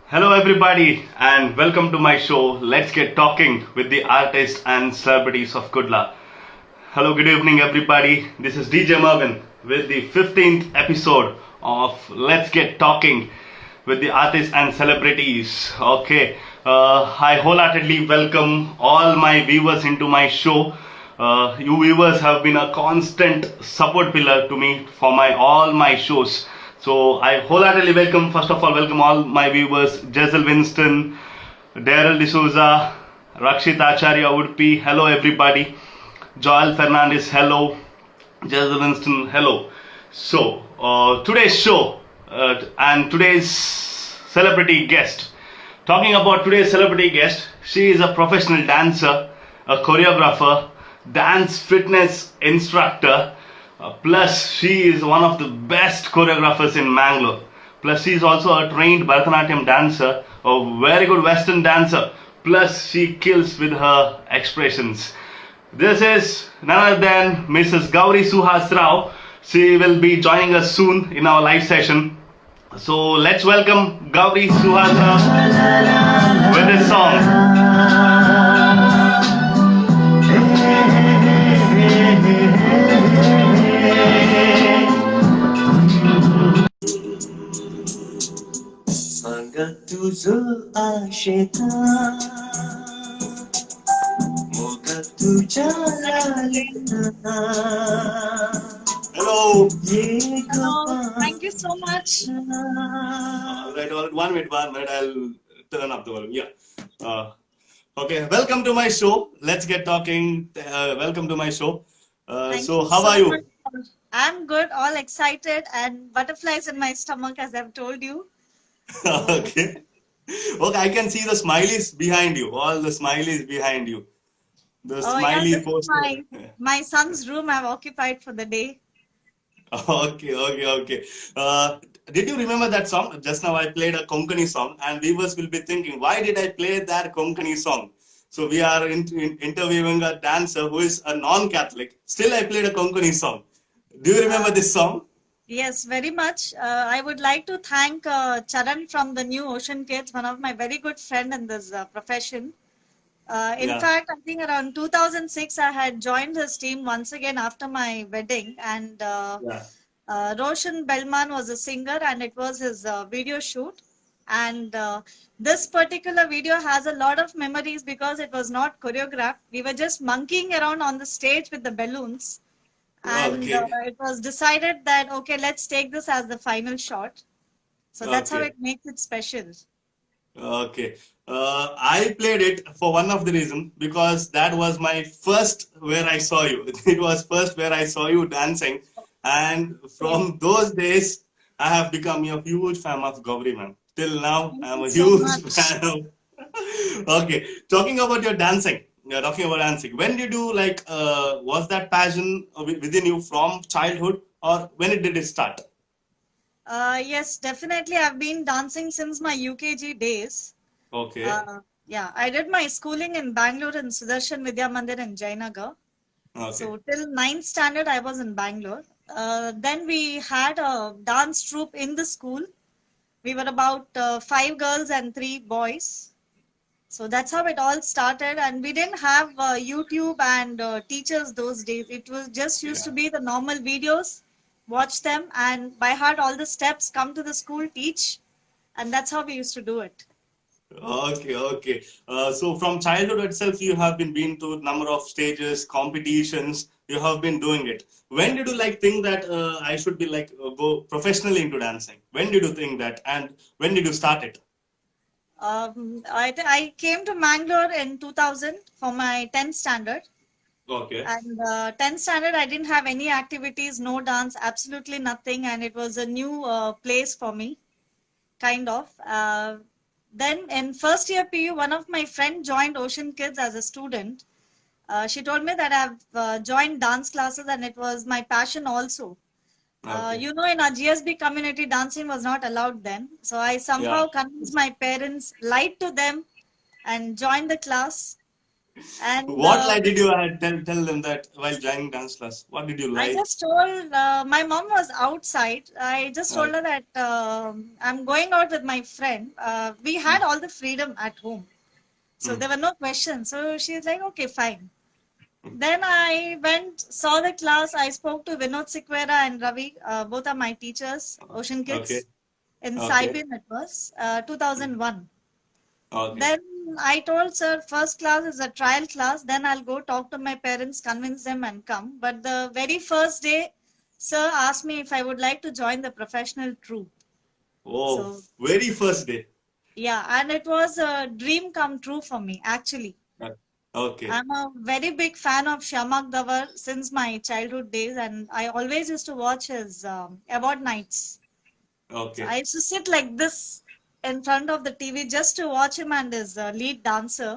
Hello, everybody, and welcome to my show. Let's get talking with the artists and celebrities of Kudla. Hello, good evening, everybody. This is DJ Mervin with the 15th episode of Let's Get Talking with the artists and celebrities. Okay, I wholeheartedly welcome all my viewers into my show. You viewers have been a constant support pillar to me for my all my shows. So I wholeheartedly welcome, first of all, welcome all my viewers, Jessel Winston, Daryl D'Souza, Rakshit Acharya Udupi, hello everybody, Joel Fernandez, hello, Jessel Winston, hello. So, today's show and today's celebrity guest. Talking about today's celebrity guest, she is a professional dancer, a choreographer, dance fitness instructor, plus she is one of the best choreographers in Mangalore. Plus she is also a trained Bharatanatyam dancer, a very good Western dancer. Plus she kills with her expressions. This is none other than Mrs. Gauri Suhas Rao. She will be joining us soon in our live session. So let's welcome Gauri Suhas Rao with this song. तुझं आशेता मोग तुझ्या लालेना Hello. Hello, thank you so much. Right, one minute, I'll turn up the volume. Yeah. Okay, welcome to my show. Let's get talking. Welcome to my show. Thank So, you how so are you? much. I'm good, all excited, and butterflies in my stomach, as I've told you. Okay. Okay, I can see the smileys behind you. All the smileys behind you. The Oh yeah, smiley this is poster. my son's room I've occupied for the day. Okay. Did you remember that song? Just now I played a Konkani song, and viewers will be thinking, why did I play that Konkani song? So we are interviewing a dancer who is a non-Catholic. Still, I played a Konkani song. Do you remember this song? Yes, very much. I would like to thank Charan from the New Ocean Kids, one of my very good friend in this profession. In Yeah. fact, I think around 2006, I had joined his team once again after my wedding, and Yeah. Roshan Bellman was a singer, and it was his video shoot. And this particular video has a lot of memories because it was not choreographed. We were just monkeying around on the stage with the balloons, and Okay. it was decided that okay, let's take this as the final shot. So that's how Okay. it makes it special. Okay. I played it for one of the reason because that was my first where I saw you. It was first where I saw you dancing, and Okay. from those days, I have become a huge fan of Gauri man. Till now, Thank I'm you a so huge much. fan of. Okay, talking about your dancing. You're talking about dancing. When did you like? Was that passion within you from childhood, or when did it start? Yes, definitely. I've been dancing since my UKG days. Okay. Yeah, I did my schooling in Bangalore in Sudarshan Vidya Mandir in Jainagar. Okay. So till ninth standard, I was in Bangalore. Then we had a dance troupe in the school. We were about five girls and three boys. So that's how it all started. And we didn't have YouTube and teachers those days. It was just used Yeah. to be the normal videos, watch them, and by heart all the steps, come to the school, teach. And that's how we used to do it. Okay. So from childhood itself, you have been to number of stages, competitions. You have been doing it. When did you like think that I should be like go professionally into dancing? When did you think that, and when did you start it? I came to Mangalore in 2000 for my 10th standard. Okay. And 10th standard, I didn't have any activities, no dance, absolutely nothing. And it was a new place for me, kind of. Then in first year PU, one of my friend joined Ocean Kids as a student. She told me that I've joined dance classes and it was my passion also. Okay. In our GSB community, dancing was not allowed then. So I Yeah. somehow convinced my parents, lied to them, and joined the class. And What lie did you tell them that while joining dance class? What did you I lie? just told my mom was outside. I just told her that I'm going out with my friend. We had all the freedom at home, so Mm. there were no questions. So she's like, okay, fine. Then I went, saw the class. I spoke to Vinod Sikwera and Ravi. Both are my teachers, Ocean Okay. Kids. In Okay. Saibin, it was 2001. Okay. Then I told sir, first class is a trial class. Then I'll go talk to my parents, convince them, and come. But the very first day, sir asked me if I would like to join the professional troupe. Oh, So very first day. yeah, and it was a dream come true for me, actually. Okay. I'm a very big fan of Shyamak Davar since my childhood days, and I always used to watch his award nights. So Okay. I used to sit like this in front of the TV just to watch him and his lead dancer.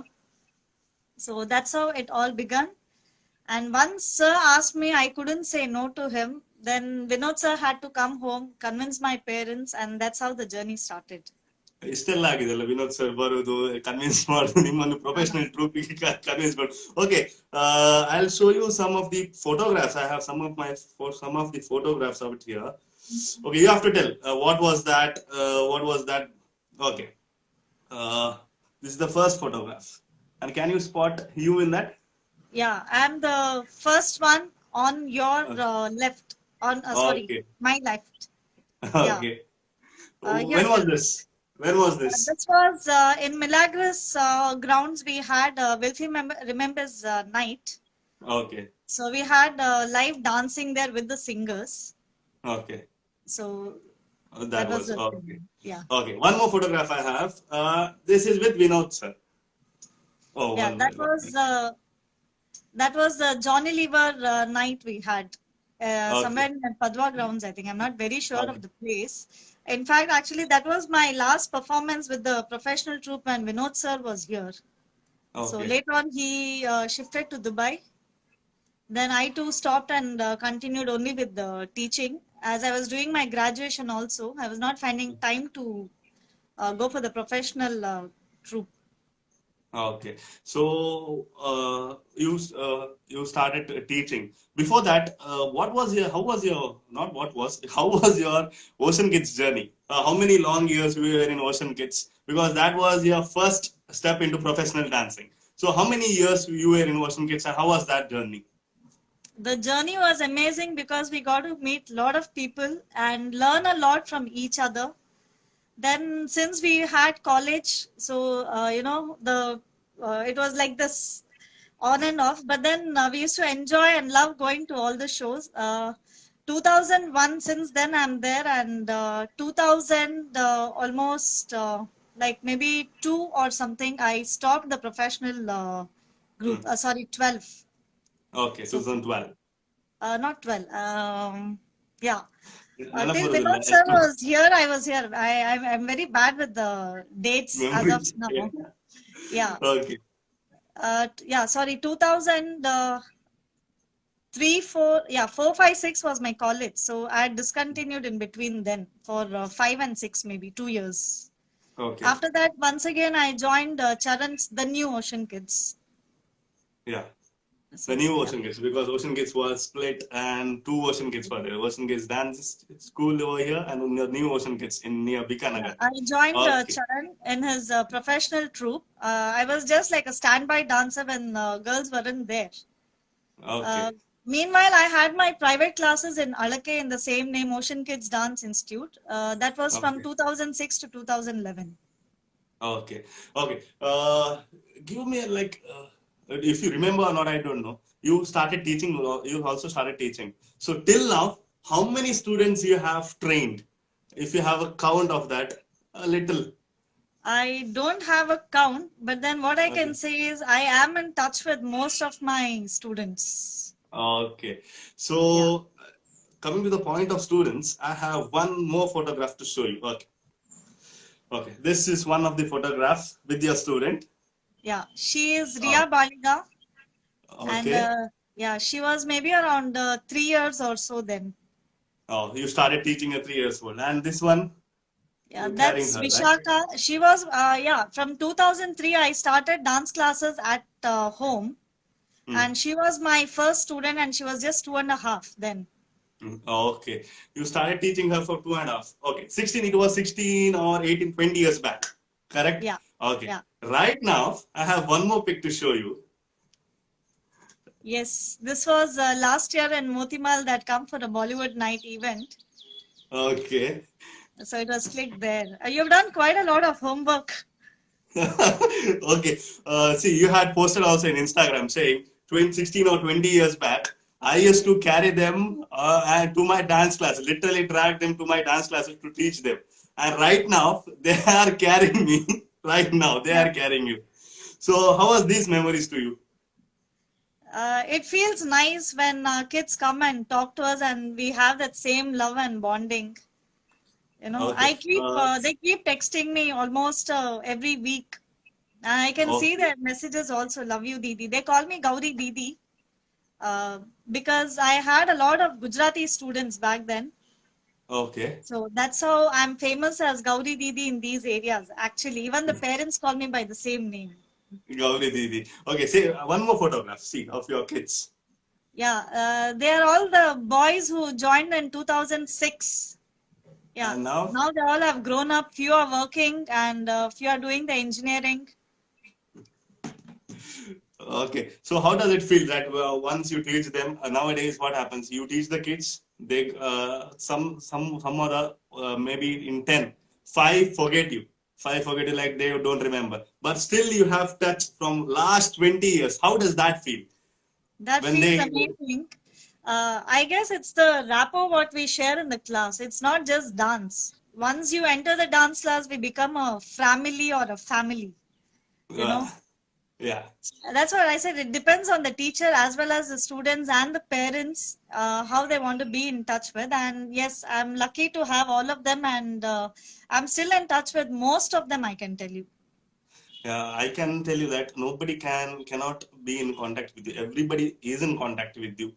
So that's how it all began. And once sir asked me, I couldn't say no to him. Then Vinod sir had to come home, convince my parents, and that's how the journey started. ಇಷ್ಟೆಲ್ಲ ಆಗಿದೆಲ್ಲ Vinod sir ಬರೋದು convince ಮಾಡೋದು ನಿಮ್ಮನ್ನು professional ಟ್ರೂಪಿಗೆ convince ಮಾಡೋದು okay I will show you some of the photographs. I have some of the photographs out here. Okay, you have to tell what was that. Okay, uh, this is the first photograph, and can you spot you in that? Yeah, I'm the first one on your left. On sorry, Okay. my left. Yeah. Okay. Here, When was this? When was this? this was in Milagros grounds. We had Wilfie Remembers night. Okay. So we had live dancing there with the singers. Okay. So That that was was the okay. thing. Yeah. Okay, one more photograph I have. This is with Vinod sir. Oh, Yeah, one that minute. was the Johnny Lever night we had somewhere Okay. in Padwa grounds. I think I'm not very sure Okay. of the place. In fact, actually, that was my last performance with the professional troupe, and Vinod sir was here. So Okay. later on, he shifted to Dubai. Then I too stopped and continued only with the teaching. As I was doing my graduation also, I was not finding time to go for the professional troupe. Okay. So you started teaching. Before that, what was your how was your not what was how was your Ocean Kids journey? How many long years you were in Ocean Kids? Because that was your first step into professional dancing. So how many years you were in Ocean Kids, and how was that journey? The journey was amazing because we got to meet a lot of people and learn a lot from each other. Then since we had college, so it was like this on and off. But then we used to enjoy and love going to all the shows. 2001, since then I'm there, and 2000 almost like maybe 2 or something, I stopped the professional group. Hmm. Sorry, 12. Okay, So 2012. not 12. Yeah. ನೆನಪು Till ಬರೋದಿಲ್ಲ Vinod sir ಎಷ್ಟು was here, I was here. I'm very bad with the dates as of memories. now. Yeah. Okay. Yeah, sorry, 2003, 4, yeah, 4, 5, 6 was my college. So I had discontinued in between then for 5 and 6, maybe 2 years. Okay. After that, once again, I joined Charan's, the new Ocean Kids. Yeah. The So, new yeah. Ocean Kids, because Ocean Kids was split and two Ocean Kids were there. Ocean Kids dance school over here and the new Ocean Kids in near Yeah, Bikanagar. I joined Okay. Charan in his professional troupe. I was just like a standby dancer when girls weren't there. Okay. Meanwhile, I had my private classes in Alake in the same name, Ocean Kids Dance Institute. That was from Okay. 2006 to 2011. Okay. Okay. Give me if you remember or not, I don't know. You started teaching. You also started teaching. So till now, how many students you have trained? If you have a count of that, a little. I don't have a count, but then what I Okay. can say is I am in touch with most of my students. Okay. Yeah. So coming to the point of students, I have one more photograph to show you. Okay. Okay. This is one of the photographs with your student. Yeah. She is Uh, Ria Baliga, and okay. yeah, she was maybe around 3 years or so then. Oh, you started teaching at 3 years old. And this one? Yeah, You're carrying that's her, right? Vishaka. She was, yeah, from 2003, I started dance classes at home, Hmm. and she was my first student, and she was just 2.5 then. Okay. You started teaching her for 2.5. Okay. 16, it was 16 or 18, 20 years back. Correct? Yeah, Okay. yeah. Right now, I have one more pic to show you. Yes, this was last year in Motimal that come for a Bollywood night event. Okay. So it was clicked there. You've done quite a lot of homework. Okay. See, you had posted also in Instagram saying 2016 or 20 years back, I used to carry them and to my dance class, literally drag them to my dance classes to teach them. And right now, they are carrying me. Right now, they Yeah. are carrying you. So, how was these memories to you? It feels nice when kids come and talk to us and we have that same love and bonding. Okay. They keep texting me almost every week. I can see Okay. their messages also. Love you, Didi. They call me Gauri Didi because I had a lot of Gujarati students back then. Okay. So that's how I'm famous as Gauri Didi in these areas. Actually, even the parents call me by the same name. Gauri Didi. Okay, say one more photograph, see, of your kids. Yeah, they are all the boys who joined in 2006. Yeah, And now, now they all have grown up. Few are working and few are doing the engineering. okay. So how does it feel that once you teach them, nowadays what happens? You teach the kids, they some other maybe in 10, 5 forget you. 5 forget you like they don't remember. But still you have touch from last 20 years. How does that feel? That When feels they amazing. I guess it's the rapport what we share in the class. It's not just dance. Once you enter the dance class, we become a family or a family, you uh, know. yeah. That's what I said. It depends on the teacher as well as the students and the parents, how they want to be in touch with. And yes, I'm lucky to have all of them, and I'm still in touch with most of them, I can tell you. Yeah, I can tell you that nobody cannot be in contact with you. Everybody is in contact with you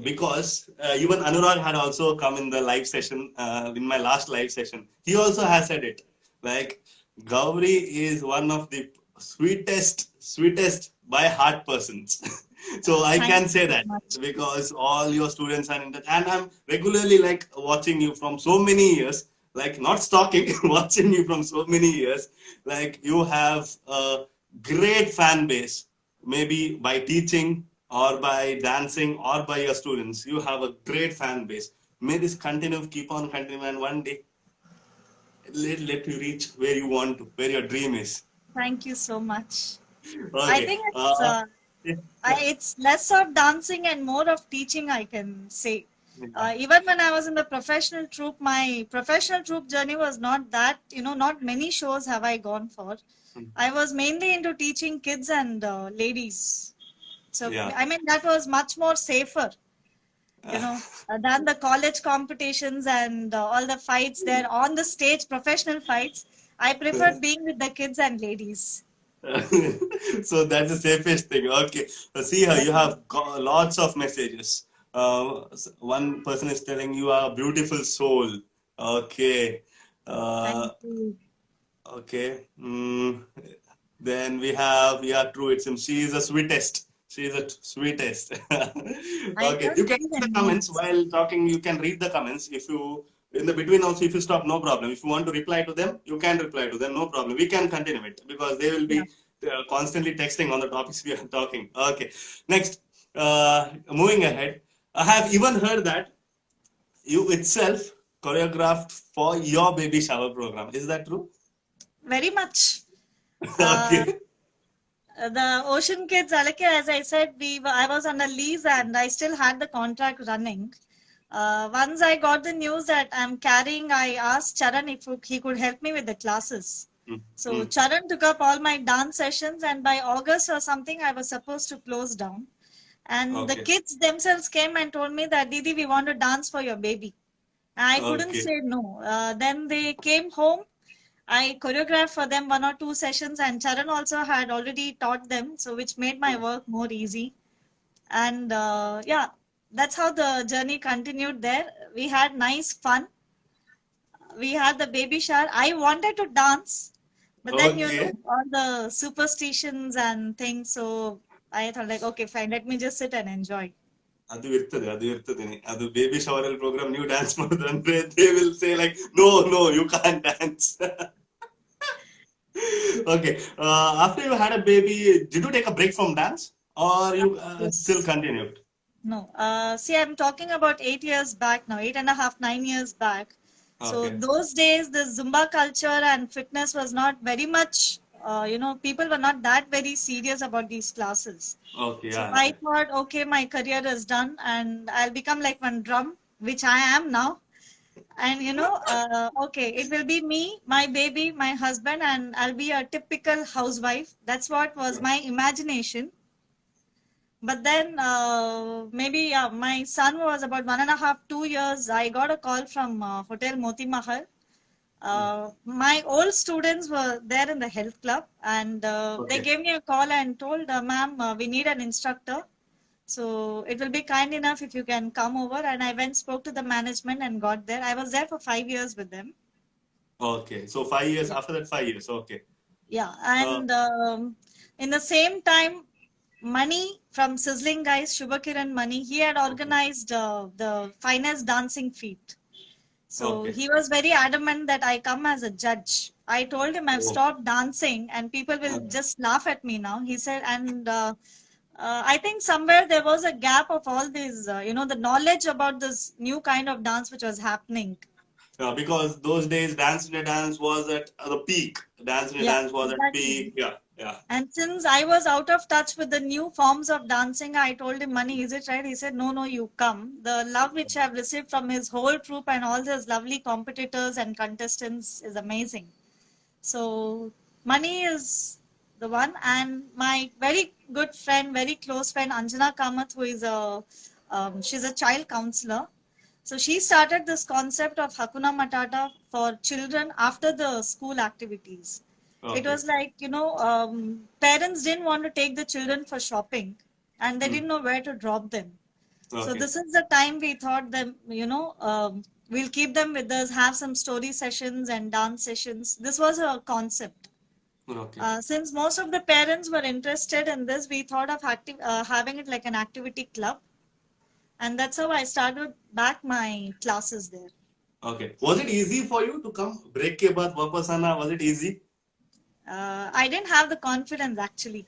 because even Anurag had also come in the live session in my last live session. He also has said it like Gauri is one of the sweetest by heart persons. So I Thank can you say so that much. because all your students are in touch, and I'm regularly like watching you from so many years, like not stalking, watching you from so many years. Like you have a great fan base, maybe by teaching or by dancing or by your students. You have a great fan base. May this continue, keep on continuing, and one day let you reach where you want to, where your dream is. Thank you so much. I Okay. think Yeah, yeah. it's less of dancing and more of teaching, I can say. Yeah. Even when I was in the professional troupe, my professional troupe journey was not that, not many shows have I gone for. I was mainly into teaching kids and ladies. So, Yeah. I mean, that was much more safer, than the college competitions and all the fights there on the stage, professional fights. I preferred being with the kids and ladies. So that's the safest thing. Okay. See here, you have got lots of messages. One person is telling you are a beautiful soul. Okay. Thank Uh, you. okay. Then we have, yeah, true. It's him. She is the sweetest. She is the sweetest. I Okay. You can't can see read the the comments names. while talking. You can read the comments. If you, in the between also, if you stop, no problem. If you want to reply to them, you can reply to them. No problem. We can continue it because they will Yeah. be constantly texting on the topics we are talking. Okay. Next, moving ahead, I have even heard that you itself choreographed for your baby shower program. Is that true? Very much. Uh, Okay. the Ocean Kids, Alake, as I said, I was on a lease and I still had the contract running. Once I got the news that I'm carrying, I asked Charan if he could help me with the classes. Mm, So mm. Charan took up all my dance sessions, and by August or something, I was supposed to close down. And the Okay. kids themselves came and told me that, Didi, we want to dance for your baby. I couldn't Okay. say no. Then they came home. I choreographed for them 1 or 2 sessions, and Charan also had already taught them, so which made my work more easy. And yeah, that's how the journey continued there. We had nice fun. we had the baby shower. I wanted to dance, but then Okay. all the superstitions and things. So I thought like, okay, fine, let me just sit and enjoy. ಅದು baby shower ಅಲ್ಲಿ programme ನೀವು dance ಮಾಡೋದಂದ್ರೆ they will say like no you can't dance. Okay. After you had a baby, did you take a break from dance or you still Yes. continued? No. See, I'm talking about 8 years back now, 8.5, 9 years back. So Okay. those days, the Zumba culture and fitness was not very much, people were not that very serious about these classes. Okay, So yeah. I thought, okay, my career is done and I'll become like one drum, which I am now. And okay, it will be me, my baby, my husband, and I'll be a typical housewife. That's what was my imagination. But then maybe my son was about 1.5, 2 years. I got a call from Hotel Moti Mahal. My old students were there in the health club, and they Okay. gave me a call and told, ma'am, we need an instructor. So it will be kind enough if you can come over. And I went, spoke to the management and got there. I was there for 5 years with them. Okay. So 5 years, after that 5 years. Okay. Yeah. Uh, And in the same time, Mani from Sizzling Guys, Shubhakiran Mani, he had organized the finest dancing feat. So okay. he was very adamant that I come as a judge. I told him I've Oh. stopped dancing and people will Okay. just laugh at me now. He said, and I think somewhere there was a gap of all these, the knowledge about this new kind of dance which was happening. Because those days, Dance India Dance was at the peak. Dance India Yeah, Dance was at exactly. peak. Yeah. And since I was out of touch with the new forms of dancing, I told him, Mani, is it right? He said, no, you come. The love which I've received from his whole troupe and all his lovely competitors and contestants is amazing. So, Mani is the one. And my very good friend, very close friend, Anjana Kamath, who is she's a child counselor. So she started this concept of Hakuna Matata for children after the school activities. It Okay. was like, parents didn't want to take the children for shopping and they didn't know where to drop them. So Okay. this is the time we thought that, we'll keep them with us, have some story sessions and dance sessions. This was a concept. Okay. Since most of the parents were interested in this, we thought of having it like an activity club. And that's how I started back my classes there. Okay. Was it easy for you to come? Break ke baad wapas aana, was it easy? I didn't have the confidence actually.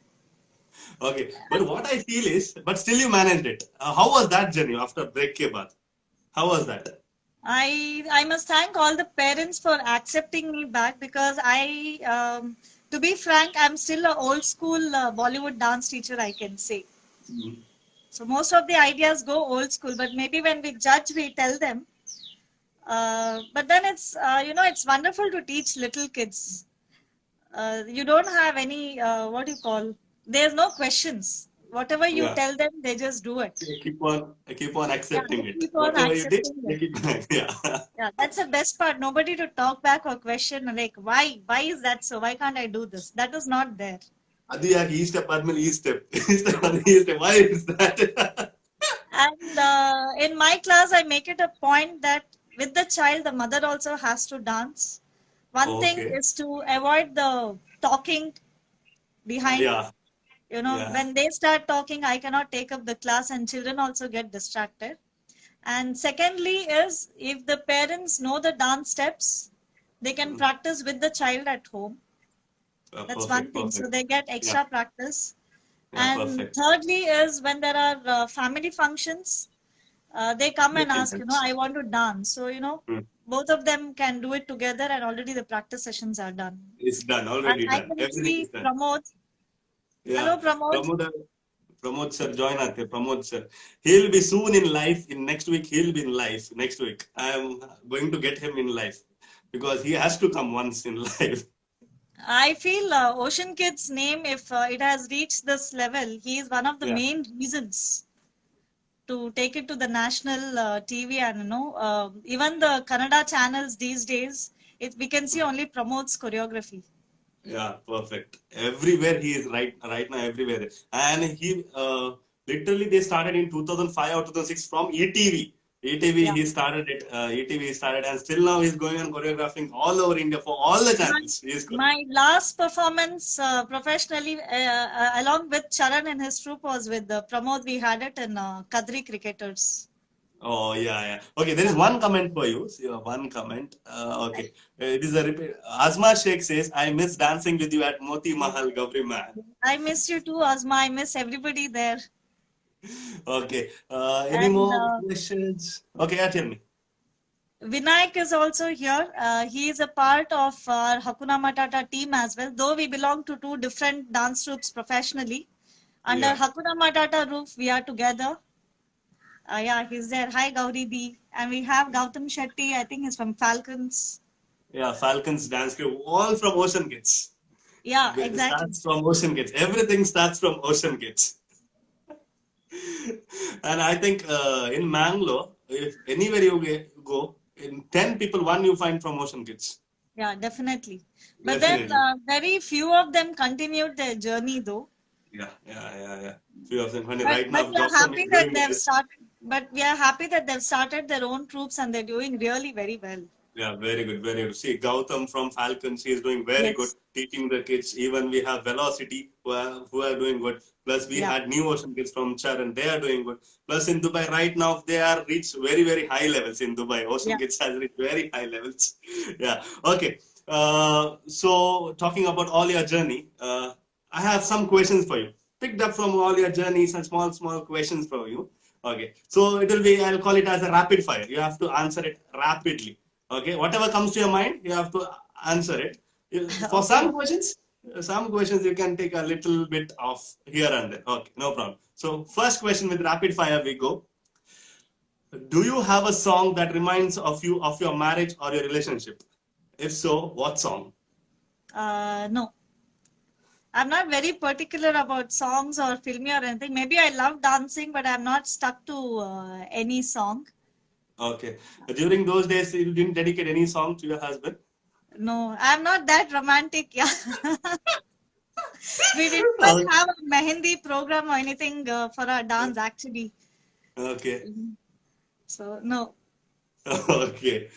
Okay. But what I feel is, but still you managed it. How was that journey after break ke baad? How was that? I must thank all the parents for accepting me back because to be frank, I'm still an old school Bollywood dance teacher, I can say. So most of the ideas go old school, but maybe when we judge, we tell them. But then it's wonderful to teach little kids. You don't have any, what do you call, there's no questions. Whatever you Yeah. tell them, they just do it. They keep on accepting they it. keep on Whatever you did, accepting they it. keep on. Yeah. Yeah, that's the best part. Nobody to talk back or question like why is that so? Why can't I do this? That is not there. ಅದು ಯಾಕೆ ಈ step ಆದ್ಮೇಲೆ ಈ step ಈ step ಆದ್ಮೇಲೆ ಈ step why is that? And in my class, I make it a point that with the child, the mother also has to dance. One thing Okay. is to avoid the talking behind. Yeah. Yeah. When they start talking, I cannot take up the class, and children also get distracted. And secondly, is if the parents know the dance steps, they can practice with the child at home. That's one Perfect. thing. So Perfect. they get extra practice. Yeah. And Perfect. thirdly is when there are family functions, they come They and can ask, touch. I want to dance. So, Hmm. both of them can do it together and already the practice sessions are done. It's done. And Already I done. can Everything see is done. Pramod. Hello, Yeah. Pramod. Pramod sir, join us. Pramod sir. He'll be soon in life. In next week, he'll be in life. Next week, I am going to get him in life because he has to come once in life. I feel Ocean Kid's name, if it has reached this level, he is one of the Yeah. main reasons to take it to the national TV. And even the Kannada channels these days, we can see only Pramod's choreography. Yeah, perfect. Everywhere he is right now, everywhere. And he literally they started in 2005 or 2006 from ETV. ETV, Yeah. he started it. ETV he started, and still now he's going on choreographing all over India for all the My, channels. He's good. my last performance professionally, along with Charan and his troupe, was with Pramod. We had it in Kadri Cricketers. Oh yeah, yeah. Okay, there is Yeah. one comment for you. See, one comment. Okay, it is a repeat. Asma Sheikh says, "I miss dancing with you at Moti Mahal, Gabri Man." I miss you too, Asma. I miss everybody there. Okay. Any And more questions? Okay, yeah, tell me. Vinayak is also here. He is a part of our Hakuna Matata team as well, though we belong to two different dance groups professionally. Under Yeah, Hakuna Matata roof, we are together. Yeah, he's there. Hi, Gauri D. And we have Gautam Shetty. I think he's from Falcons. yeah. Falcons dance crew, all from Ocean Kids. Yeah, It exactly. starts from Ocean Kids. Everything starts from Ocean Kids. And I think in Mangalore, if anywhere you go, in 10 people, one you find from Ocean Kids. Yeah, definitely. But then Definitely. very few of them continued their journey though. Yeah. Few of them. Funny. But Right but now, we are Gautam happy is that doing they've well. started. But we are happy that they've started their own troops and they're doing really very well. Yeah, very good, very good. See, Gautam from Falcons, he is doing very good, Yes. teaching the kids. Even we have Velocity, who are doing good. Plus, we Yeah. had New Ocean kids from Charan, they are doing good. Plus, in Dubai, right now, they are reached very, very high levels in Dubai. Ocean Yeah. kids has reached very high levels. Yeah, okay. So, talking about all your journey, I have some questions for you. Picked up from all your journeys and small, small questions for you. Okay, so it will be, I'll call it as a rapid fire. You have to answer it rapidly. Okay, whatever comes to your mind, you have to answer it. For Okay. some questions you can take a little bit off here and there. Okay, no problem. So, first question with rapid fire we go. Do you have a song that reminds of you of your marriage or your relationship? If so, what song? No. I'm not very particular about songs or filmy or anything. Maybe I love dancing, but I'm not stuck to any song. Okay. During those days, you didn't dedicate any song to your husband? No, I'm not that romantic. Yeah. We didn't even Okay. have a mehendi program or anything for our dance actually. Okay. So no. Okay.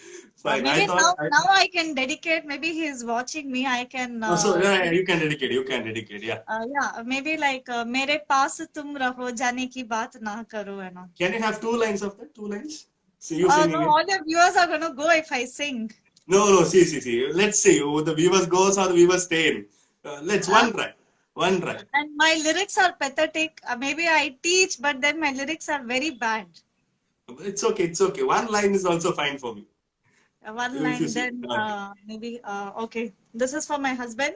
Fine. Maybe I now I can dedicate. Maybe he's watching me. I can oh, so yeah, yeah, you can dedicate. You can dedicate. Yeah. yeah, maybe like मेरे पास तुम रहो जाने की बात ना करो है ना. Can you have two lines of that? Two lines? See you singing No, it. all your viewers are gonna go if I sing. No. See. Let's see. The viewers goes or the viewers stay in. Let's Uh, one try. One try. and my lyrics are pathetic. Maybe I teach, but then my lyrics are very bad. It's okay. It's okay. One line is also fine for me. One If you line, see. then Okay. maybe okay. This is for my husband.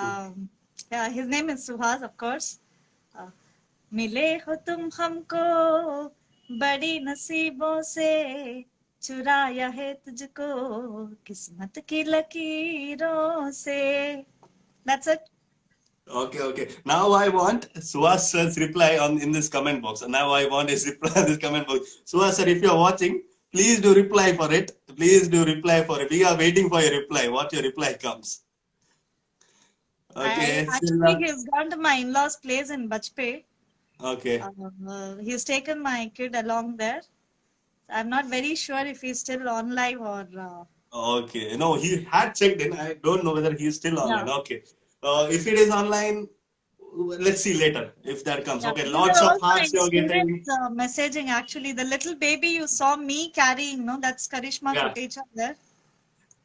Um, yeah, his name is Suhas, of course. Uh, मिले हो तुम हमको बड़ी नसीबों से चुराया है तुझको किस्मत की लकीरों से. That's it. Okay. Now I want Suhas sir's reply on in this comment box. And now I want his reply in this comment box. Suhas sir, if you're watching, please do reply for it. Please do reply for it. We are waiting for your reply. What your reply comes. I Okay, actually Silla. he's gone to my in-laws' place in Bajpe. Okay. He's taken my kid along there. I'm not very sure if he's still on live or Okay. No, he had checked in. I don't know whether he's still yeah. online. Okay. If it is online, let's see later if that comes. Yeah, Okay. we Lots were of also hearts in you're spirits getting. messaging actually. The little baby you saw me carrying, no, that's Karishma Yeah. Kotecha there.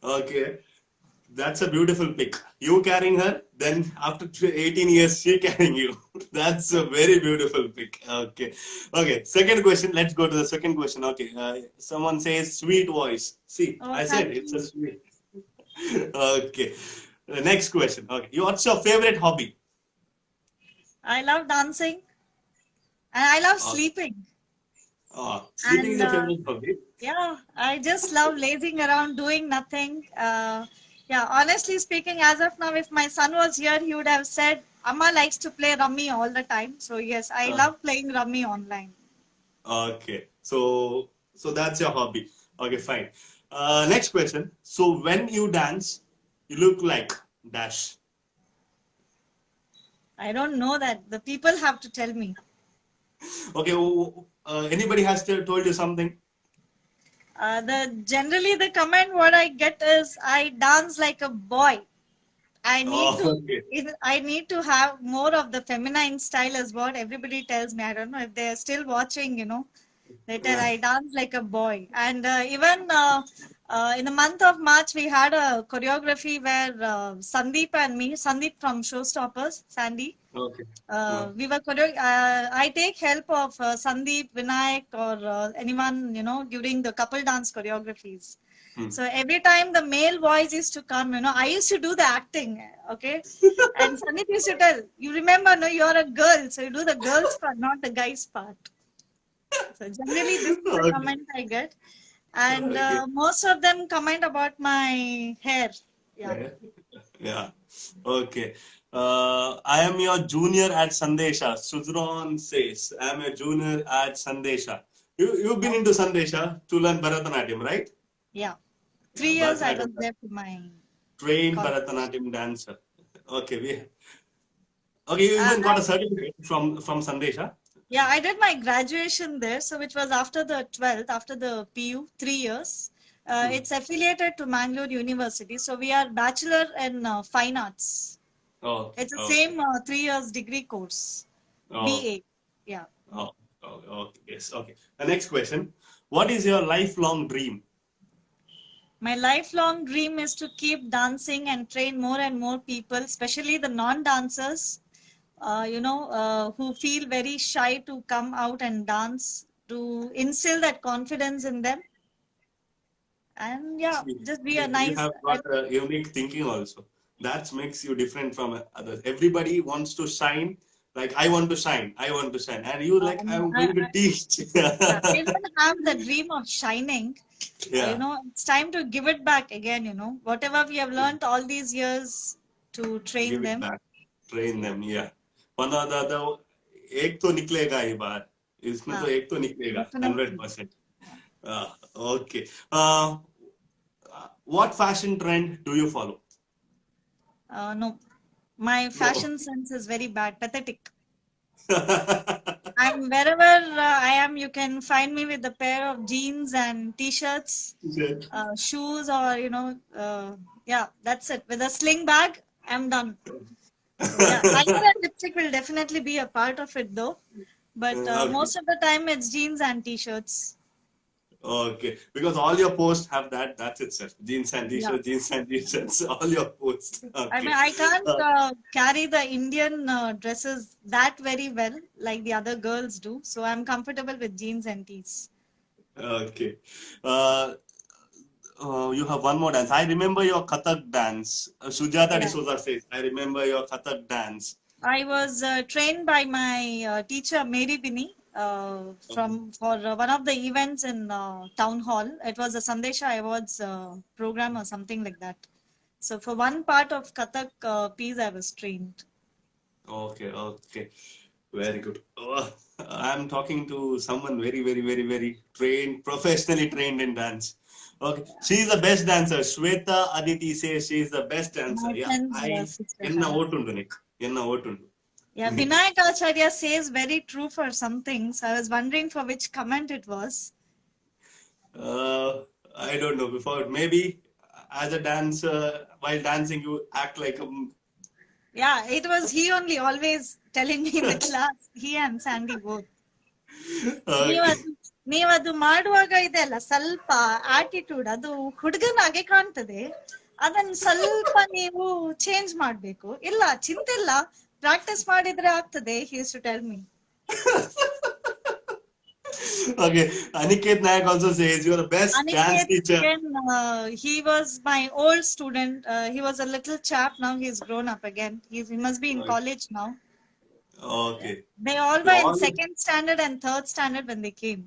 Okay. That's a beautiful pic. You carrying her, then after 18 years, she carrying you. That's a very beautiful pic. Okay. Second question. Let's go to the second question. Okay. Someone says sweet voice. See, Oh, I said thank it's you. a sweet. Okay. The next question. Okay. What's your favorite hobby? I love dancing and I love Uh, sleeping. Sleeping is And your favorite hobby. yeah, I just love lazing around doing nothing. Yeah, honestly speaking, as of now, if my son was here, he would have said, Amma likes to play Rummy all the time. So yes, I Uh, love playing Rummy online. okay. So that's your hobby. Okay, fine. Next question. So when you dance, you look like dash. I don't know that. The people have to tell me. Okay. Anybody has told you something? Generally the comment what I get is I dance like a boy. I need Oh, to okay. I need to have more of the feminine style is what everybody tells me. I don't know if they're still watching, they tell Yeah. I dance like a boy. And even in the month of March, we had a choreography where Sandeep and me, Sandeep from Showstoppers, Sandy, Okay. we were I take help of Sandeep, Vinayak, or anyone, during the couple dance choreographies. Hmm. So every time the male voice used to come, I used to do the acting, okay? And Sandeep used to tell, you remember, no, you're a girl, so you do the girl's part, not the guy's part. So generally, this is the Okay. comment I get. And Okay. most of them comment about my hair. Yeah. Yeah. Yeah. Okay. I am your junior at Sandesha. Sudron says, I am a junior at Sandesha. You've been into Sandesha to learn Bharatanatyam, right? Yeah. Yeah, 3 years I was Bharatanatyam. there for my Trained college. Bharatanatyam dancer. Okay. Okay. You Uh, even got a certificate from Sandesha. yeah, I did my graduation there, so which was after the 12th, after the PU, 3 years. It's affiliated to Mangalore University, so we are bachelor in fine arts. Okay. It's the Okay. same 3 years degree course, Oh. BA. Yeah. Oh. Oh. Okay. Yes. Okay. The next question. What is your lifelong dream? My lifelong dream is to keep dancing and train more and more people, especially the non-dancers, who feel very shy to come out and dance, to instill that confidence in them. And yeah, See, just be a you nice. have got a unique thinking also. That makes you different from others. Everybody wants to shine. Like I want to shine, I want to shine, and you like No, I'm going to teach. yeah, I don't have the dream of shining. Yeah, It's time to give it back again. Whatever we have learned all these years to train give it them. back, train Yeah, them. Yeah, one or the other. एक तो निकलेगा ये बार. इसमें तो uh, एक तो निकलेगा. definitely. 100%. Okay. What fashion trend do you follow? No, my No. fashion sense is very bad, pathetic. And wherever I am, you can find me with a pair of jeans and t-shirts, shoes, or yeah, that's it. With a sling bag, I'm done. So yeah, eyeliner and lipstick will definitely be a part of it though. But Okay. most of the time it's jeans and t-shirts. Okay, because all your posts have that. That's it, sir. Jeans and Yeah. t-shirts, jeans and t-shirts. All your posts. I mean, Okay. I can't Uh, carry the Indian dresses that very well like the other girls do. So I'm comfortable with jeans and tees. okay. Uh, you have one more dance. I remember your Kathak dance. Sujata Yeah. D'Souza says, I remember your Kathak dance. I was trained by my teacher Mary Bini for one of the events in town hall. It was a Sandesha Awards program or something like that. So for one part of Kathak piece, I was trained. Okay, okay. Very good. I'm talking to someone very, very, very, very trained, professionally trained in dance. Okay, she's the best dancer. Shweta Aditi says she's the best dancer. My Yeah, friend's I sister. enna otundu Nick. Enna otundu. Yeah, Vinayak Acharya says very true for some things. I was wondering for which comment it was. I don't know. Before maybe as a dancer, while dancing, you act like a. Yeah, it was he only always telling me in the class. He and Sandy both. Okay. ನೀವದು ಮಾಡುವಾಗ ಇದೆಲ್ಲ ಸ್ವಲ್ಪ attitude ಅದು ಹುಡುಗನಾಗೆ ಕಾಣ್ತದೆ ಅದನ್ನ ಸ್ವಲ್ಪ ನೀವು change ಮಾಡ್ಬೇಕು ಇಲ್ಲ ಚಿಂತೆ ಇಲ್ಲ ಪ್ರಾಕ್ಟೀಸ್ ಮಾಡಿದ್ರೆ ಆಗ್ತದೆ he used to tell me. Okay, Aniket Nayak also says you're the best dance Aniket, teacher. again, he was my old student. He was a little chap. Now he's grown up again. He must be in college now. Okay. They all You were in all second standard and third standard when they came.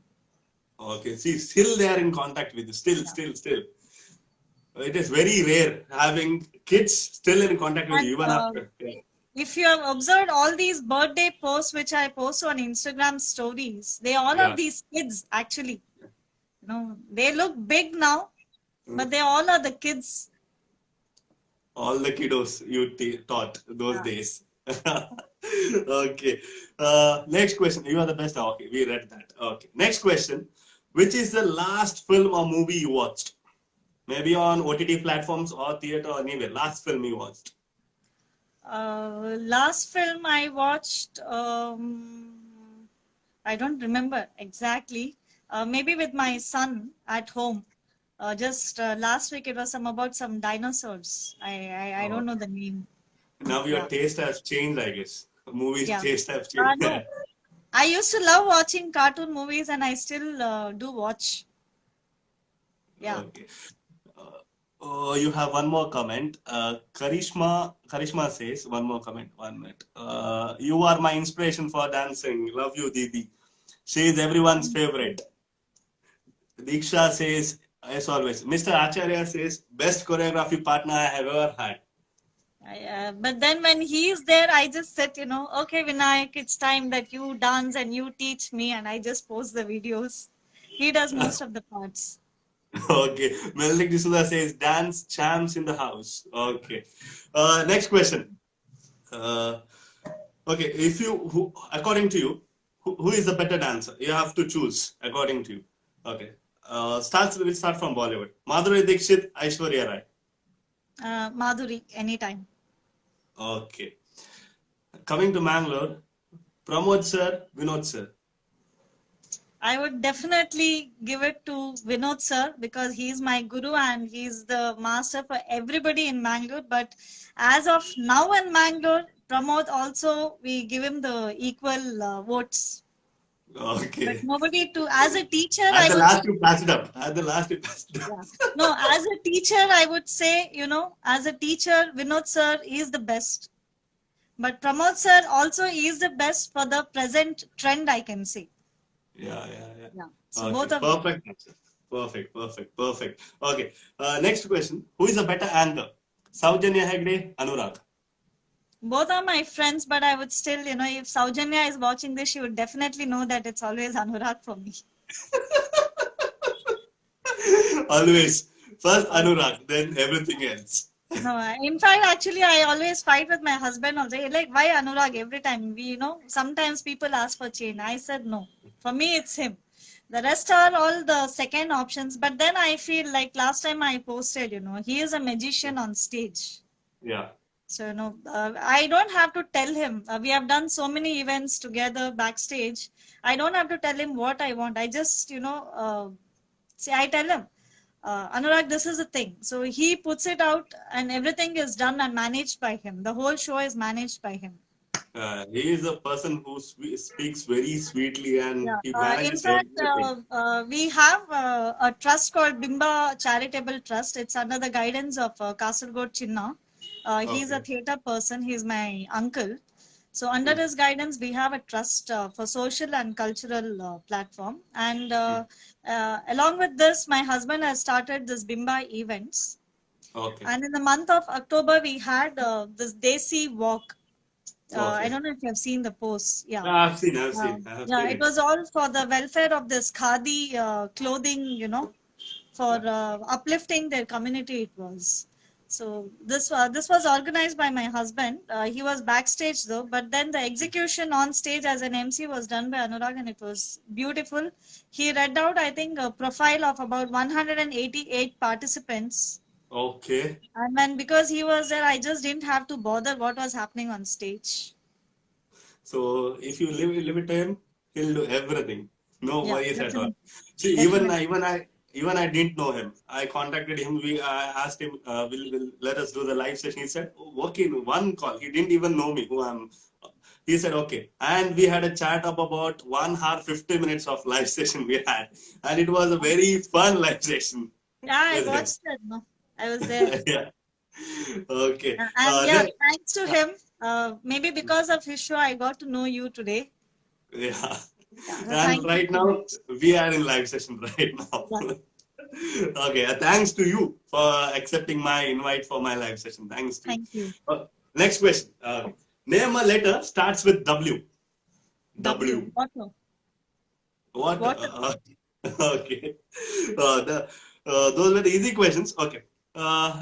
okay. See, still they are in contact with you. Still. It is very rare having kids still in contact with And you even after. Yeah. if you have observed all these birthday posts which I post on Instagram stories, they all are Yeah. these kids actually. They look big now, but they all are the kids. All the kiddos you taught those Yeah. days. Okay. Next question. You are the best. Okay, we read that. Okay. Next question. Which is the last film or movie you watched? Maybe on OTT platforms or theater or anywhere. Last film you watched. Last film I watched, I don't remember exactly. Maybe with my son at home. Just last week it was some about some dinosaurs. I don't Oh. know the name. Now your Yeah, taste has changed, I guess. Movies yeah. taste have changed. No, I used to love watching cartoon movies, and I still do watch. Yeah. Okay. Uh, oh, you have one more comment. Karishma says one more comment. 1 minute. You are my inspiration for dancing. Love you, Didi. She is everyone's favorite. Diksha says, as always. Mr. Acharya says, best choreography partner I have ever had. But then when he is there, I just said, okay, Vinayak, it's time that you dance and you teach me, and I just post the videos. He does most of the parts. Okay. Melnik D'Souza says, dance champs in the house. Okay. Next question. Uh, okay. According to you, who is the better dancer? You have to choose according to you. Okay. We'll start from Bollywood. Madhuri Dixit, Aishwarya Rai. Madhuri, anytime. Okay. Coming to Mangalore, Pramod sir, Vinod sir. I would definitely give it to Vinod sir because he's my guru and he's the master for everybody in Mangalore. But as of now in Mangalore, Pramod also, we give him the equal votes. But Okay. nobody to, as a teacher, At I the would last you passed it up. At the last you passed it up. Yeah. No, as a teacher, I would say, as a teacher, Vinod sir is the best. But Pramod sir also is the best for the present trend, I can say. Yeah. Yeah. So Okay. both of them. Perfect answer. Perfect. Okay. Next question. Who is a better anchor? Saujanya Hegde, Anurag. Both are my friends, but I would still, if Saujanya is watching this, she would definitely know that it's always Anurag for me. Always. First Anurag, then everything else. No, in fact, actually, I always fight with my husband also. Like, why Anurag every time? Sometimes people ask for change. I said no. For me, it's him. The rest are all the second options. But then I feel like last time I posted, he is a magician on stage. Yeah. So, I don't have to tell him. We have done so many events together backstage. I don't have to tell him what I want. I just, I tell him, Anurag, this is the thing. So he puts it out and everything is done and managed by him. The whole show is managed by him. He is a person who speaks very sweetly and Yeah. he In manages fact, everything. we have a trust called Bimba Charitable Trust. It's under the guidance of Kasargod Chinna. He's a Okay. theatre person. He's my uncle. So under his guidance, we have a trust for social and cultural platform. And along with this, my husband has started this Bimba events. Okay. And in the month of October, we had this Desi walk. I Okay. don't know if you have seen the posts. Yeah. I've seen Yeah, seen it it. was all for the welfare of this khadi clothing, for uplifting their community. It was. So this was organized by my husband. He was backstage though, but then the execution on stage as an MC was done by Anurag, and it was beautiful. He read out, I think, a profile of about 188 participants. Okay. And then because he was there, I just didn't have to bother what was happening on stage. So if you leave it to him, he'll do everything. No Yeah, worries at all. definitely. See, Definitely. even I didn't know him. I contacted him. I asked him, will let us do the live session. He said, oh, okay, one call. He didn't even know me who I'm. He said, okay. And we had a chat of about 1 hour, 50 minutes of live session we had. And it was a very fun live session Yeah, I with him. watched that. No, I was there. Yeah. Okay. And yeah, Then, thanks to him, maybe because of his show, I got to know you today. yeah. Yeah, so And thank you right so now, much. we are in live session right now. Yeah, Okay, thanks to you for accepting my invite for my live session. Thanks to you. thank you. Next question. Name a letter starts with W. W. W. Water. What? Water. Okay. Those were the easy questions. Okay.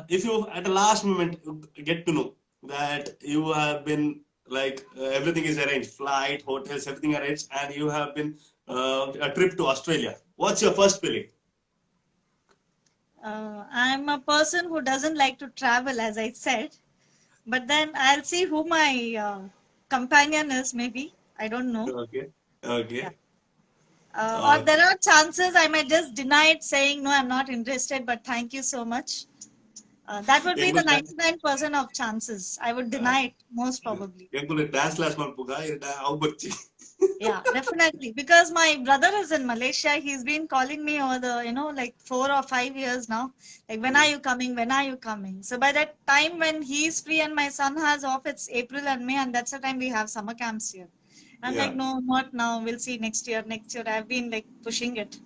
If you at the last moment get to know that you have been like everything is arranged, flight, hotels, everything arranged, and you have been a trip to Australia. What's your first feeling? I'm a person who doesn't like to travel, as I said. But then I'll see who my companion is, maybe. I don't know. Okay. Yeah. Okay. Or there are chances I might just deny it, saying, no, I'm not interested, but thank you so much. That would be the 99% of chances. I would deny it, most probably. dance class how much? Yeah, definitely. Because my brother is in Malaysia. He's been calling me over like 4 or 5 years now. Like, when are you coming? When are you coming? So by that time when he's free and my son has off, it's April and May, and that's the time we have summer camps here. I'm like, Yeah. no, not now. We'll see next year. Next year. I've been like pushing it.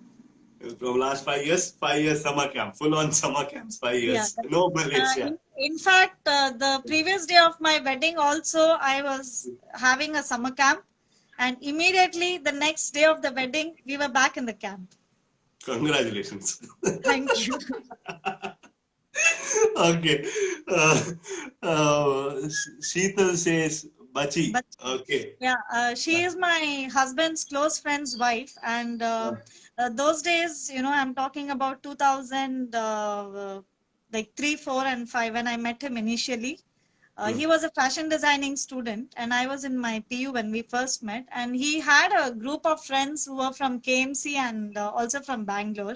From last 5 years summer camp, full on summer camps, 5 years. Yeah. No Malaysia. In fact, the previous day of my wedding also, I was having a summer camp. And immediately the next day of the wedding, we were back in the camp. Congratulations. Thank you. Okay. Sheetal says Bachi. But Okay. yeah, she is my husband's close friend's wife. And those days, I'm talking about 2000, like 3, 4, and 5, when I met him initially. He was a fashion designing student, and I was in my PU when we first met. And he had a group of friends who were from KMC and also from Bangalore.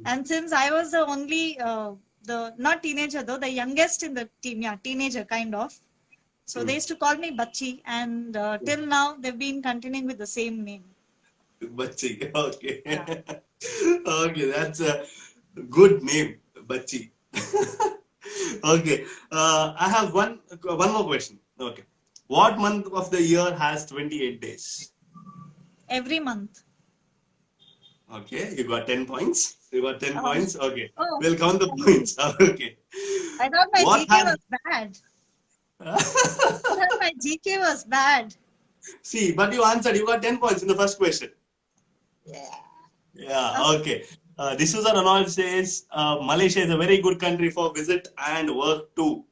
And since I was the only, not teenager though, the youngest in the team, yeah, teenager kind of. So they used to call me Bachi, and till now they've been continuing with the same name. Bachi. Okay. Yeah. Okay, that's a good name, Bachi. Okay. I have one more question. Okay. What month of the year has 28 days? Every month. Okay, you got 10 points. You got 10 Oh. points. Okay. Oh. We'll count the points. Okay. I thought my What GK has- was bad. I thought my GK was bad. See, but you answered. You got 10 points in the first question. Yeah. Yeah, okay. D'Souza Ronald says Malaysia is a very good country for visit and work too.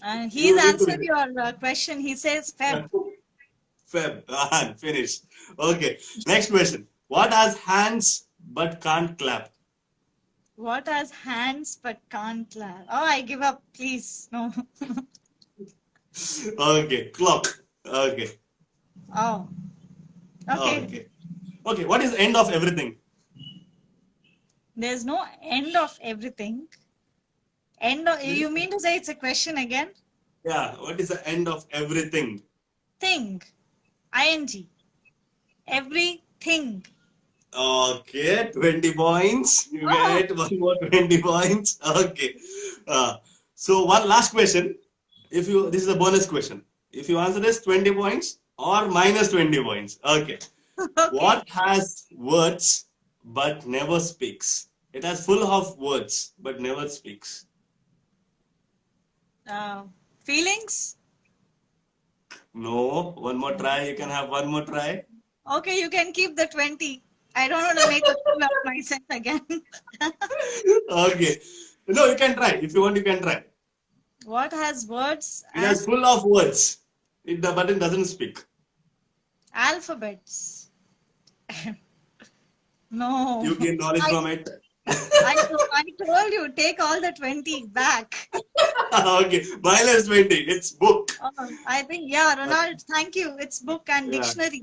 And You he's need to answered be- your question. He says Feb. Feb. Finished. Okay. Next question. What has hands but can't clap? What has hands but can't clap? Oh, I give up. Please. No. Okay. Clock. Okay. Oh. Okay. Okay. Okay. What is the end of everything? There's no end of everything. You mean to say it's a question again? Yeah. What is the end of everything? Thing. ING. Everything. Okay. 20 points. You Oh. get one more 20 points. Okay. So one last question. This is a bonus question. If you answer this, 20 points or minus 20 points. Okay. Okay. What has words but never speaks? It has full of words but never speaks. Feelings? No, one more try. You can have one more try. Okay, you can keep the 20. I don't want to make a fool of myself again. Okay. No, you can try. If you want, you can try. What has words It has full of words. The button doesn't speak. alphabets? No. You gain knowledge from it. I told you, take all the 20 back. Okay. Minus 20. It's book. Oh, I think, yeah, Ronald, thank you. It's book and Yeah. dictionary.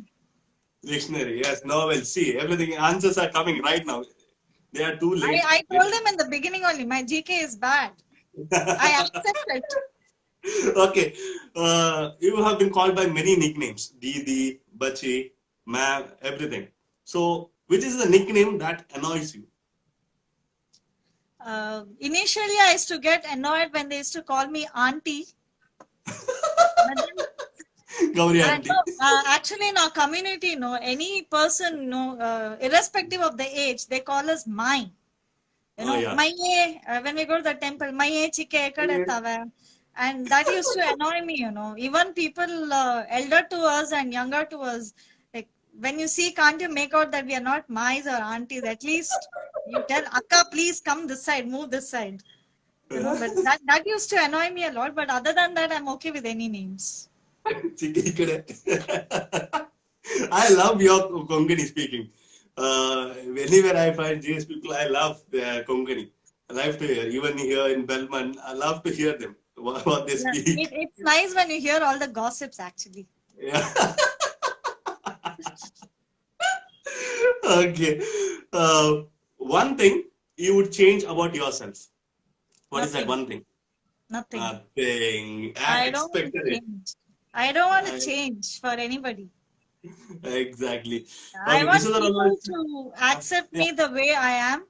Dictionary. Yes. Novel. See, everything. Answers are coming right now. They are too late. I told him in the beginning only, my GK is bad. I accept it. Okay. You have been called by many nicknames. Didi, Bachi, Ma'am, everything. So, which is the nickname that annoys you? Initially, I used to get annoyed when they used to call me auntie. But then, Gauri auntie. actually, in our community, any person, irrespective of the age, they call us mai. Oh, yeah. Maiye, when we go to the temple, maiye chike ekade tave. And that used to annoy me, Even people elder to us and younger to us, like when you see, can't you make out that we are not mais or aunties? At least you tell Akka, please come this side, move this side. But that used to annoy me a lot. But other than that, I'm okay with any names. Chiki kade. I love your Konkani speaking. Anywhere I find GS people, I love their Konkani. I love to hear. Even here in Belman, I love to hear them, what they Yeah, speak. it's nice when you hear all the gossips actually. Yeah. Okay. One thing you would change about yourself. What is that Nothing, one thing? nothing. Nothing. I I don't want expected to it. change. I don't want to I, change for anybody. exactly. I Okay, this is want the people Ronald. to accept Yeah. me the way I am.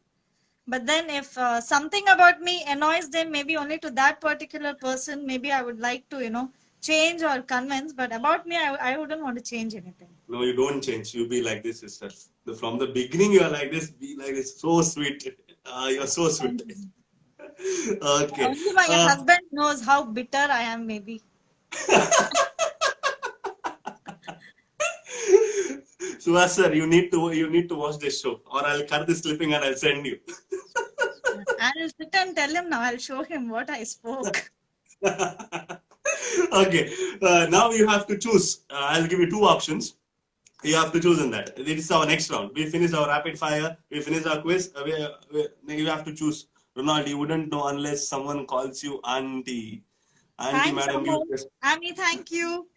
But then, if something about me annoys them, maybe only to that particular person, maybe I would like to, change or convince. But about me, I wouldn't want to change anything. No, you don't change. You be like this yourself. From the beginning, you are like this. Be like this. So sweet. You're so sweet. Okay. Only my husband knows how bitter I am, maybe. Suhas sir, you need to watch this show, or I'll cut this clipping and I'll send you. I'll sit and tell him now. I'll show him what I spoke. Okay. Now you have to choose. I'll give you two options. You have to choose in that. This is our next round. We finished our rapid fire. We finished our quiz. You have to choose. Ronald, you wouldn't know unless someone calls you auntie. Auntie, Thanks, madam, you. Amol. Amy, thank you.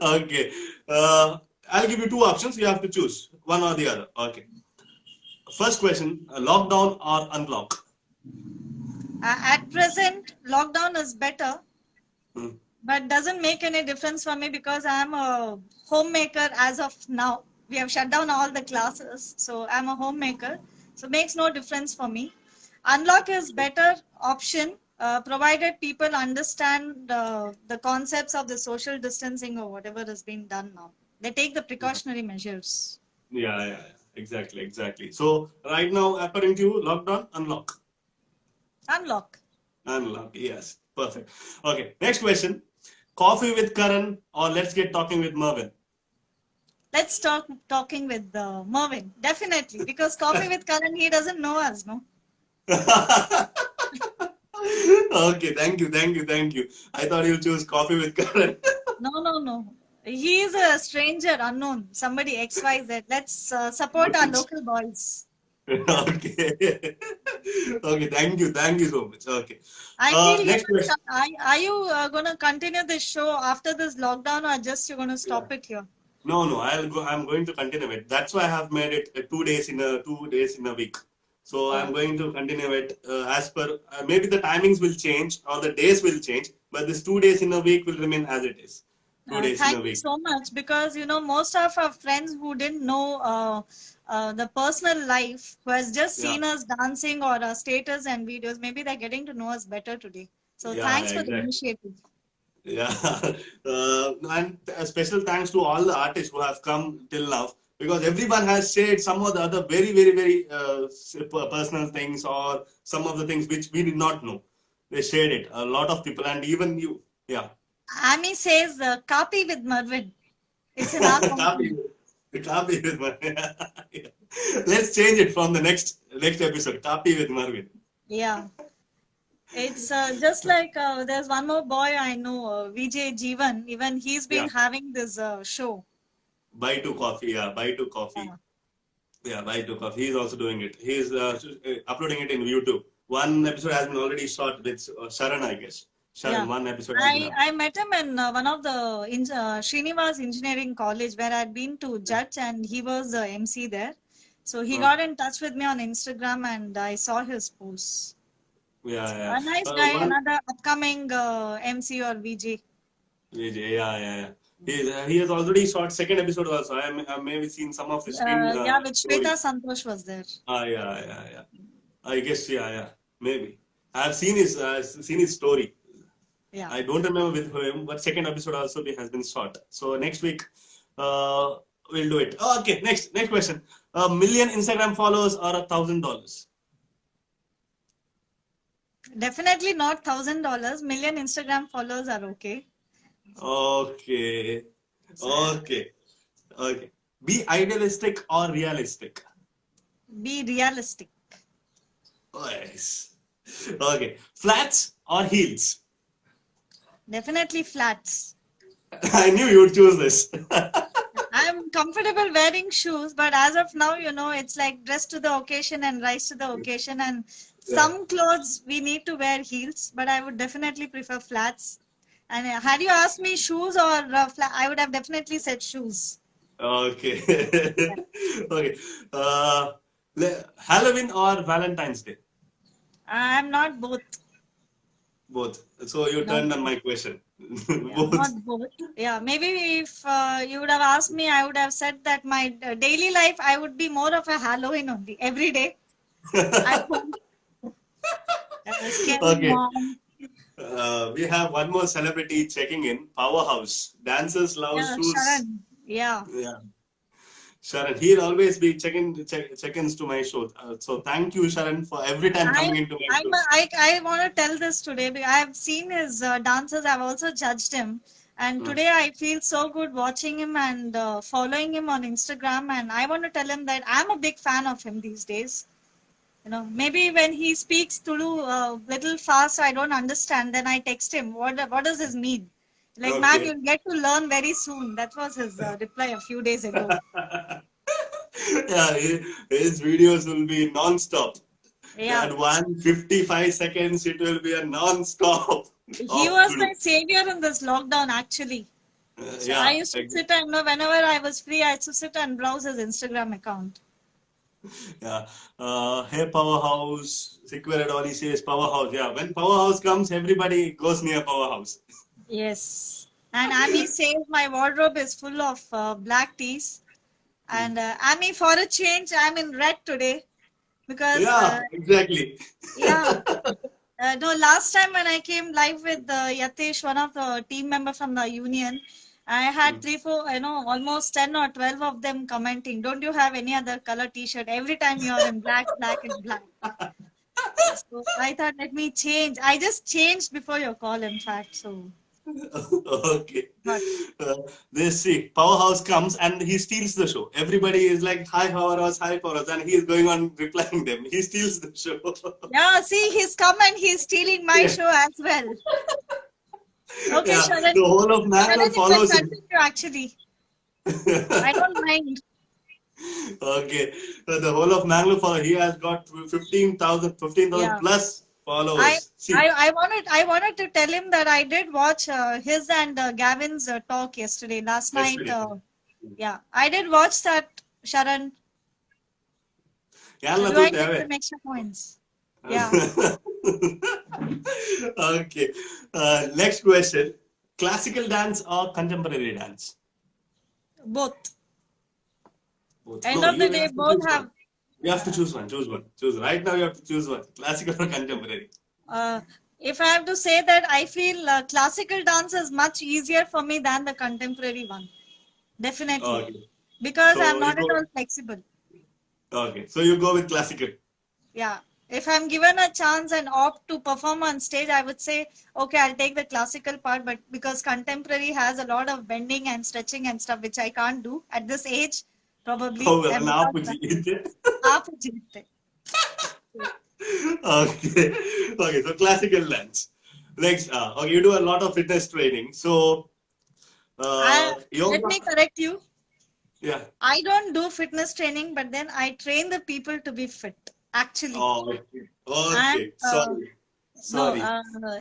Okay. Uh, I'll give you two options. You have to choose one or the other. Okay. First question: lockdown or unlock? At present, lockdown is better, Hmm. but doesn't make any difference for me because I'm a homemaker as of now. We have shut down all the classes, so I'm a homemaker. So makes no difference for me. Unlock is better option, provided people understand the concepts of the social distancing or whatever is being done now. They take the precautionary measures. Yeah. Exactly, exactly. So right now, according to you, lockdown, unlock. Unlock. Unlock. Yes. Perfect. Okay. Next question: coffee with Karan or let's get talking with Mervin? Let's start talking with Mervin. Definitely, because coffee with Karan, he doesn't know us, no? Okay. Thank you. I thought you'll choose coffee with Karan. No. He is a stranger, unknown, somebody XYZ. Let's support our local boys. Yeah. Okay. Okay. Thank you so much. Okay. I feel you Next question. are you going to continue this show after this lockdown or just you're going to Yeah. stop it here? No. I'm going to continue it. That's why I have made it 2 days in a 2 days in a week. So I'm Oh. going to continue it as per. Maybe the timings will change or the days will change, but this 2 days in a week will remain as it is. 2 days in Thank a you week. so much because most of our friends who didn't know the personal life, who has just Yeah. seen us dancing or our status and videos, maybe they're getting to know us better today. So thanks Yeah. for the Exactly. initiative. Yeah, and a special thanks to all the artists who have come till now because everyone has shared some of the other very personal things or some of the things which we did not know. They shared it. A lot of people and even you. Yeah. Ami says copy with Marvin. It's in our Copy. company. Copy with Marvin. Yeah. Let's change it from the next episode. Copy with Marvin. Yeah. It's just like there's one more boy I know, Vijay Jeevan. Even he's Yeah. been having this show. Buy two coffee. Yeah. Buy two coffee. Yeah. Yeah, by Tukov. He's also doing it. He's uploading it in YouTube. One episode has been already shot with Sharan, I guess. Sharan, Yeah. one episode has been I, up. I met him in one of the Srinivas Engineering College where I'd been to judge and he was the MC there. So he Uh, got in touch with me on Instagram and I saw his posts. yeah, So yeah. a nice guy, One, another upcoming MC or VJ. Vijay, yeah. He has already shot second episode also. I maybe seen some of the screen Yeah, with Shweta stories. Santosh was there. Yeah. I guess, yeah. Maybe. I've seen his story. Yeah. I don't remember with whom, but second episode also has been shot. So next week, we'll do it. Oh, okay, next question. A million Instagram followers or $1,000? Definitely not $1,000. Million Instagram followers are okay. Okay, So, okay. Be idealistic or realistic? be realistic. Nice. Okay, flats or heels? Definitely flats. I knew you'd choose this. I'm comfortable wearing shoes, but as of now, it's like dress to the occasion and rise to the occasion. And Yeah. some clothes we need to wear heels, but I would definitely prefer flats. And had you asked me shoes or I would have definitely said shoes. Okay. Okay. Uh, Halloween or Valentine's Day? I'm not both. Both. So you Not turned on both. my question. Yeah, Both. not both. Yeah, maybe if you would have asked me, I would have said that my daily life, I would be more of a Halloween only every day. I won't scare Okay. mom. We have one more celebrity checking in. Powerhouse. Dancers love Yeah, shoes. Sharan. Yeah. Yeah. Sharon, he'll always be check-ins to my show. So thank you, Sharon, for every time I coming into my I'm show. I want to tell this today because I've seen his dances. I've also judged him, and Mm. today I feel so good watching him and following him on Instagram. And I want to tell him that I'm a big fan of him these days. Maybe when he speaks Tulu little fast, I don't understand. Then I text him, what does this mean? Like, man, Okay. you'll get to learn very soon. That was his reply a few days ago. Yeah, his videos will be non-stop. Yeah. That 155 seconds, it will be a non-stop He of was my Tulu. savior in this lockdown, actually. So I Yeah, used to sit and whenever I was free, I used to sit and browse his Instagram account. yeah. Hey, Powerhouse. Secret Dolly says Powerhouse. Yeah, when Powerhouse comes, everybody goes near Powerhouse. Yes. And Amy says my wardrobe is full of black teas. And Amy, for a change, I'm in red today because, Yeah, exactly. yeah. No, last time when I came live with Yatish, one of the team member from the union, I had three, four, almost 10 or 12 of them commenting, don't you have any other color t-shirt? Every time you're in black, black and black. So I thought, let me change. I just changed before your call, in fact. So, Okay. but Uh, this see, Powerhouse comes and he steals the show. Everybody is like, hi, hi, Powerhouse, and he is going on replying them. He steals the show. yeah, see, he's come and he's stealing my Yeah, show as well. Okay, yeah. Sharan. The whole of Sharan, Mangalore you can follows him. continue actually. I don't mind. Okay. So the whole of Mangalore follow. He has got 15,000 Yeah. plus I followers. See, I wanted to tell him that I did watch his and Gavin's talk yesterday, last night. yesterday. Yeah, I did watch that, Sharan. So Yalla do tu I get teve. some extra points? Yeah, Okay. Next question. Classical dance or contemporary dance? both. Both. End No, of the you day, have to both choose one. have. You have to choose one. Choose one. Choose. Right now, you have to choose one. Classical or contemporary? Uh, if I have to say that, I feel classical dance is much easier for me than the contemporary one. Definitely, Okay. because I'm So you not at go. all flexible. Okay. So you go with classical. Yeah. If I'm given a chance and opt to perform on stage, I would say, okay, I'll take the classical part, but because contemporary has a lot of bending and stretching and stuff, which I can't do at this age, probably, Oh, well, and now because put it. half a jit. Okay. Okay. So classical dance. Next, okay, you do a lot of fitness training. So, Let yoga. me correct you. Yeah. I don't do fitness training, but then I train the people to be fit, actually. Oh, okay. And Okay. Sorry. no, Sorry.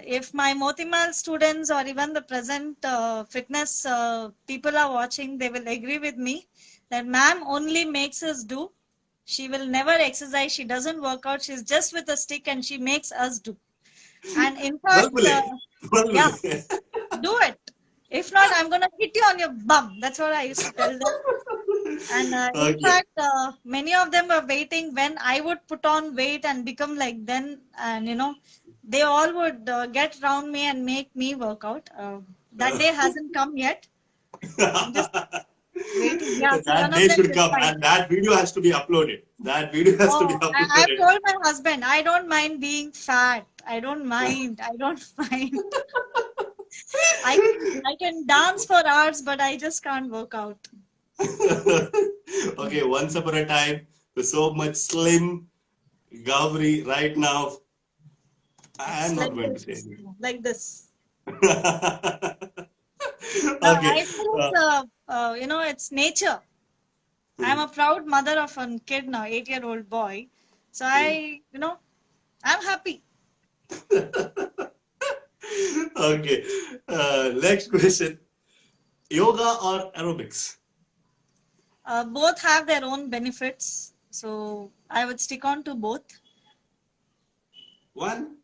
if my Motimal students or even the present fitness people are watching, they will agree with me that ma'am only makes us do. She will never exercise. She doesn't work out. She's just with a stick and she makes us do. And in fact, Balbule. yeah, Balbule. do it. If not, I'm going to hit you on your bum. That's what I used to tell them. And in Okay. fact, many of them were waiting when I would put on weight and become like then, and they all would get around me and make me work out. That day hasn't come yet. I'm just waiting. Yeah, see, That one of day them should come, replied. and that video has to be uploaded. That video has to be Oh, I've uploaded. told my husband, I don't mind being fat. I don't mind. I don't mind. I can dance for hours, but I just can't work out. Okay, once upon a time, there's so much slim Gavri right now. I'm It's not like going to say this, anything. like this. Okay. I feel it's nature. I'm a proud mother of a kid now, 8-year-old boy. So I'm happy. Okay. Next question. Yoga or aerobics? Both have their own benefits. So I would stick on to both. One.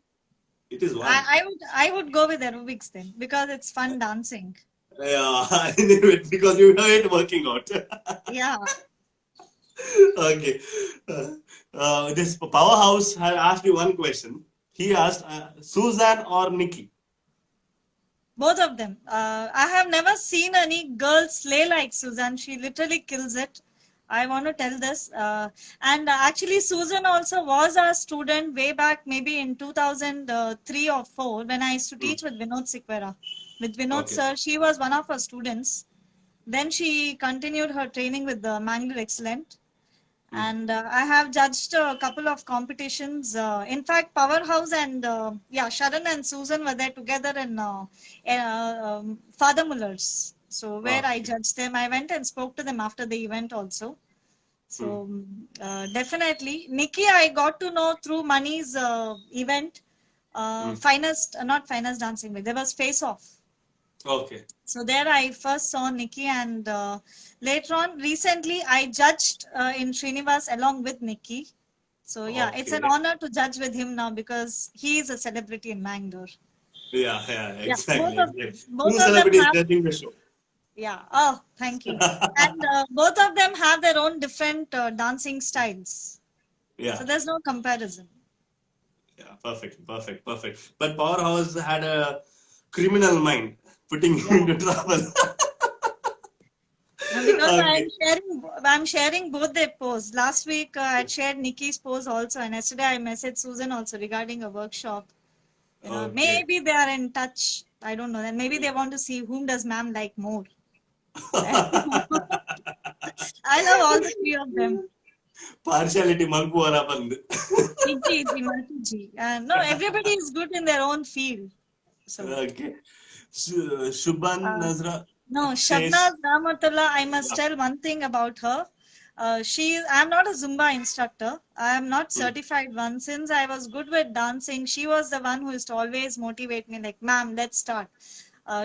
It is one. I would go with aerobics then because it's fun dancing. Yeah, I knew it because you hate working out. Yeah. Okay. This powerhouse had asked you one question. He asked Susan or Nikki. Both of them. I have never seen any girl slay like Susan. She literally kills it. I want to tell this. And actually, Susan also was a student way back, maybe in 2003 or 4, when I used to Hmm. teach with Vinod Sikwera. With Vinod Okay. sir, she was one of her students. Then she continued her training with the Mangalore Excellent. Hmm. And I have judged a couple of competitions. In fact, Powerhouse and Sharan and Susan were there together in Father Muller's. So where I Okay. judged them, I went and spoke to them after the event also. Hmm. So definitely, Nikki, I got to know through Mani's event. Hmm. Not finest dancing, but there was Face Off. Okay. So there I first saw Nikki, and later on, recently I judged in Srinivas along with Nikki. So yeah, it's an Okay. honor to judge with him now because he is a celebrity in Mangalore. Yeah, Yeah, exactly, exactly. both Two of them celebrities have. judging the show. Yeah. Oh, thank you. And both of them have their own different dancing styles. So Yeah, there's no comparison. yeah, perfect, perfect, perfect. But Powerhouse had a criminal mind, putting Yeah. him into trouble. Because Okay. I'm sharing both their posts. Last week I shared Nikki's post also, and yesterday I messaged Susan also regarding a workshop. Okay. Maybe they are in touch. I don't know. And maybe they want to see whom does ma'am like more. I love all the three of them. Partiality manku vara bandu. Iji, Malpiji. No, everybody is good in their own field. So, Okay. Shubhan uh, Nazra no, says, Shabnaz Ramatullah, I must tell one thing about her. I'm not a Zumba instructor. I am not hmm, certified one. Since I was good with dancing, she was the one who used to always motivate me, like, ma'am, let's start.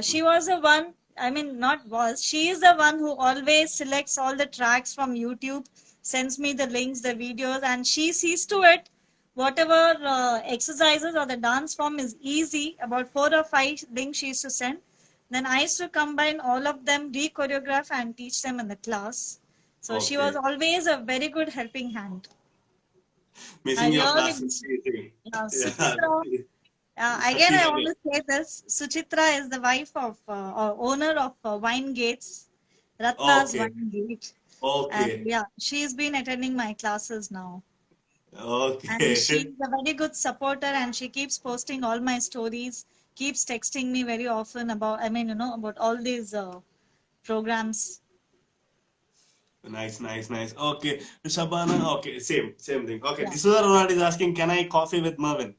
She was the one, I mean, not was, she is the one who always selects all the tracks from YouTube, sends me the links, the videos, and she sees to it whatever exercises or the dance form is easy, about 4 or 5 links she used to send. Then I used to combine all of them, re-choreograph and teach them in the class. So she was okay, always a very good helping hand. I missing your really classes. miss Yeah. Suchitra. Again, I want to say this. Suchitra is the wife of or owner of Wine Gates, Ratna's Okay, Wine Gate. And okay, yeah, she's been attending my classes now. And okay. she's a very good supporter and she keeps posting all my stories, keeps texting me very often about all these programs. Nice, nice, nice. Okay, Shabana. Okay, same thing. Okay, Yeah. this is Ronald is asking, can I coffee with Mervin?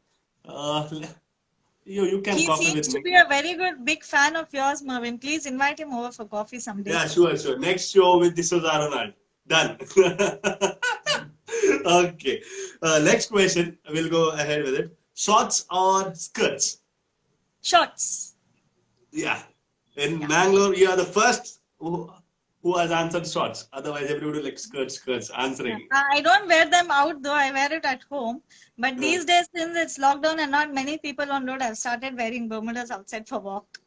You can He coffee with seems to me. be a very good, big fan of yours, Mervin. Please invite him over for coffee someday. Yeah, sure, sure. Next show with this was Ronald. Done. Okay. Next question. We'll go ahead with it. Shorts or skirts? Shorts. Yeah. In Yeah. Mangalore, you are the first who has answered shorts. Otherwise, everybody like skirts Yeah. answering. I don't wear them out though. I wear it at home. But Uh, these days, since it's lockdown and not many people on road, I've started wearing Bermudas outside for walk.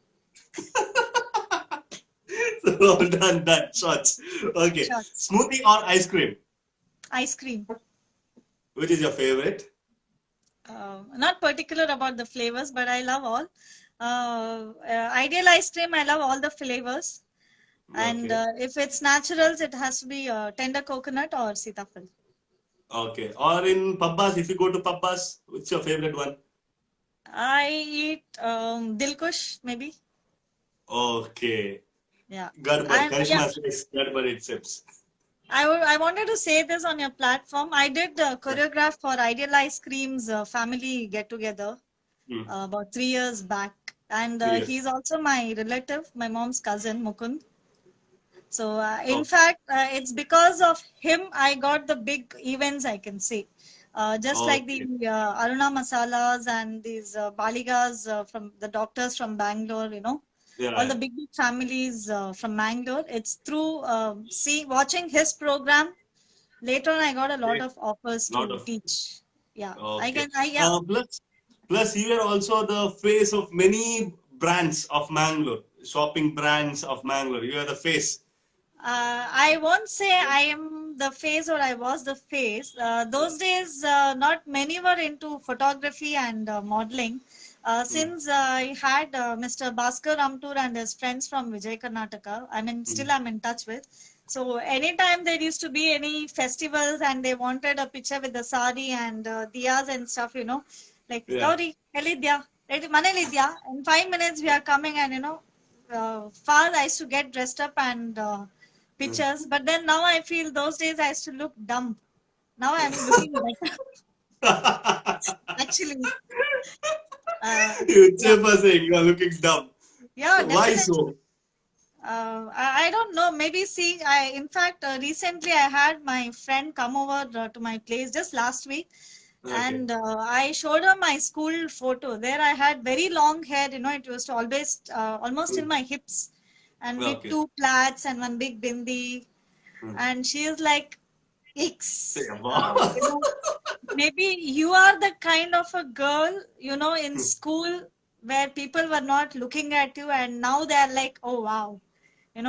so done. Shorts. Okay. Shorts. Smoothie or ice cream? Ice cream. Which is your favorite? Not particular about the flavors, but I love all. Ideal ice cream, I love all the flavors. And Okay. if it's naturals, it has to be tender coconut or sitafal. Okay. Or in pabbas, if you go to pabbas, what's your favorite one? I eat Dilkush, maybe. Okay. Yeah. Gadbad. And yeah, Karishma says Gadbad it sips. I wanted to say this on your platform. I did choreograph for Ideal Ice Cream's family get together Hmm. about 3 years back. And Yes. he's also my relative, my mom's cousin, Mukund. So, in Oh, fact, it's because of him I got the big events, I can say. Just like the okay. Aruna Masalas and these Baligas from the doctors from Bangalore, all the Yeah, big families from Bangalore. It's through watching his program. Later on, I got a lot yeah. of offers Lot to of. teach. Yeah, Okay. yeah. Plus, you are also the face of many brands of Mangalore, shopping brands of Mangalore. You are the face. I won't say I am the face or I was the face. Those days, not many were into photography and modeling. Mm, Since I had Mr. Bhaskar Ramtur and his friends from Vijay Karnataka, still mm. I'm in touch with. So anytime there used to be any festivals and they wanted a picture with the sari and diyas and stuff, like Yeah. Gauri, Elidya, Manelidya, in 5 minutes we are coming and far I used to get dressed up and pictures. But then now I feel those days I used to look dumb. Now I'm looking better, actually. You Yeah, keep saying you are looking dumb. yeah, Why definitely. so? I don't know. Maybe see, in fact, recently I had my friend come over to my place just last week, Okay. and I showed her my school photo. There I had very long hair, it was always almost till Mm, my hips, and with okay. two plaits and one big bindi. Mm. And she is like, Say, X. wow. Maybe you are the kind of a girl, in school where people were not looking at you, and now they are like, oh wow,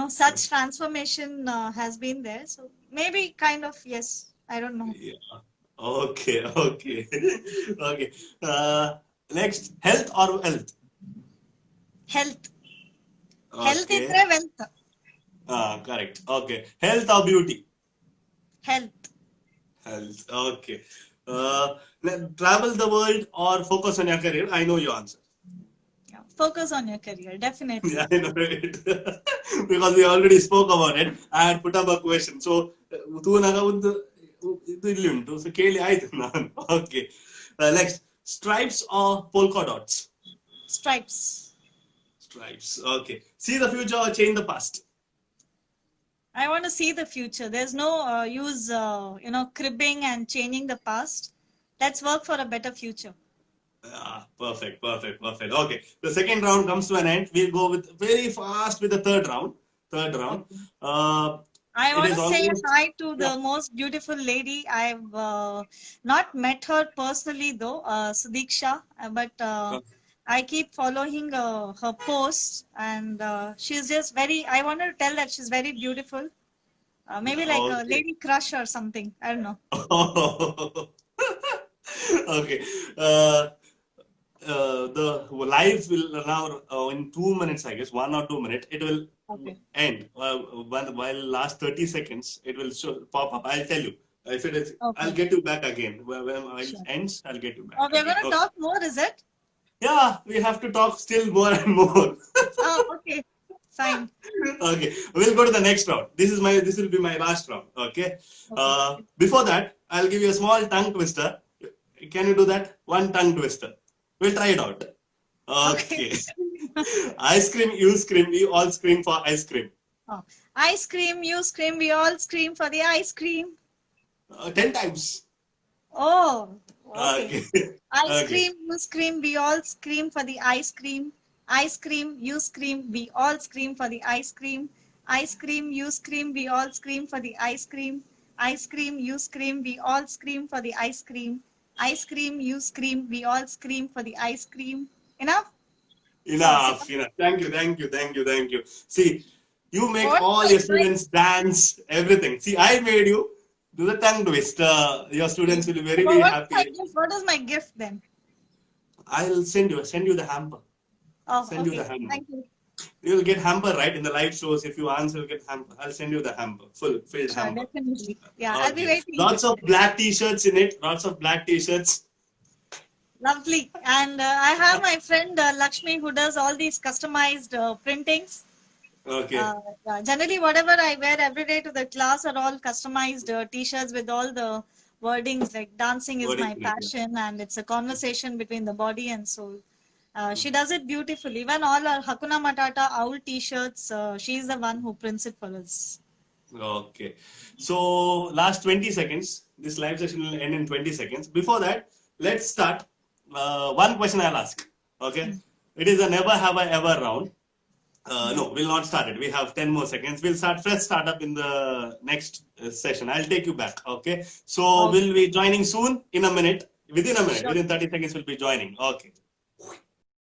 such transformation has been there. So maybe kind of, yes, I don't know. Yeah. Okay. Okay. Okay. Next, health or wealth? Health. Health is Okay. wealth. Correct. Okay. Health or beauty? Health. Health. Okay. Travel the world or focus on your career? I know your answer. Yeah. Focus on your career, Yeah, definitely. I know it. Because we already spoke about it. I had put up a question. So, ತೂ ನಗ ಒಂದು ಇದು ಇಲ್ಲಿ ಉಂಟು so ಕೇಳಿ ಆಯ್ತು ನಾನು okay next stripes or polka dots Stripes. Stripes okay see the future or change the past I want to see the future. There's no use, cribbing and changing the past. Let's work for a better future. perfect, perfect, perfect. Okay, the second round comes to an end. We'll go with very fast with the third round. Third round. Okay. Uh, I it want is to say almost hi to yeah. the most beautiful lady. I've not met her personally though, Sudiksha, but I keep following her posts, and she's just very. I want to tell that she's very beautiful. Maybe like a Okay. lady crush or something. I don't know. Okay. Uh, the live will now in 2 minutes, I guess, 1 or 2 minutes, it will Okay. end. While last 30 seconds, it will pop up. I'll tell you. If it is, I'll Okay. get you back again. When it Sure. ends, I'll get you back Oh, we're again. gonna Okay. talk more, is it? Yeah, we have to talk still more and more. Oh, okay. Fine. Okay, we'll go to the next round. This will be my last round. Okay. Okay. Before that, I'll give you a small tongue twister. Can you do that? One tongue twister. We'll try it out. Okay. Okay. Ice cream, you scream, we all scream for ice cream. Oh. Ice cream, you scream, we all scream for the ice cream. 10 times. Oh, okay. Okay. Ice Okay. cream, you scream, we all scream for the ice cream. Ice cream, you scream, we all scream for the ice cream. Ice cream, you scream, we all scream for the ice cream. Ice cream, you scream, we all scream for the ice cream. Ice cream, you scream, we all scream for the ice cream. Enough? Oh, see, Enough, enough. Thank you, thank you, thank you, thank you. See, you make what am all I your doing? students dance, everything. See, I made you do the tongue twist. Your students will be very, Well, very what is my happy. gift? What is my gift then? I'll send you the hamper. Oh, Send you the okay. hamper. Thank you. You'll get hamper, right? In the live shows, if you answer, you'll get hamper. I'll send you the hamper, filled Sure, hamper. definitely. Yeah, I'll be Okay. waiting. Lots of black t-shirts in it. Lots of black t-shirts. Lovely. And I have my friend Lakshmi who does all these customized printings. Okay. Generally, whatever I wear every day to the class are all customized t-shirts with all the wordings like dancing is What is my it? Yeah. passion and it's a conversation between the body and soul. She does it beautifully. Even all our Hakuna Matata owl t-shirts, she's the one who prints it for us. Okay. So last 20 seconds. This live session will end in 20 seconds. Before that, let's start. One question I'll ask. Okay. It is a never have I ever round. No, we'll not start it. We have 10 more seconds. We'll start fresh startup in the next session. I'll take you back. Okay. So we'll be joining soon in a minute. Within a minute, Sure. within 30 seconds, we'll be joining. Okay.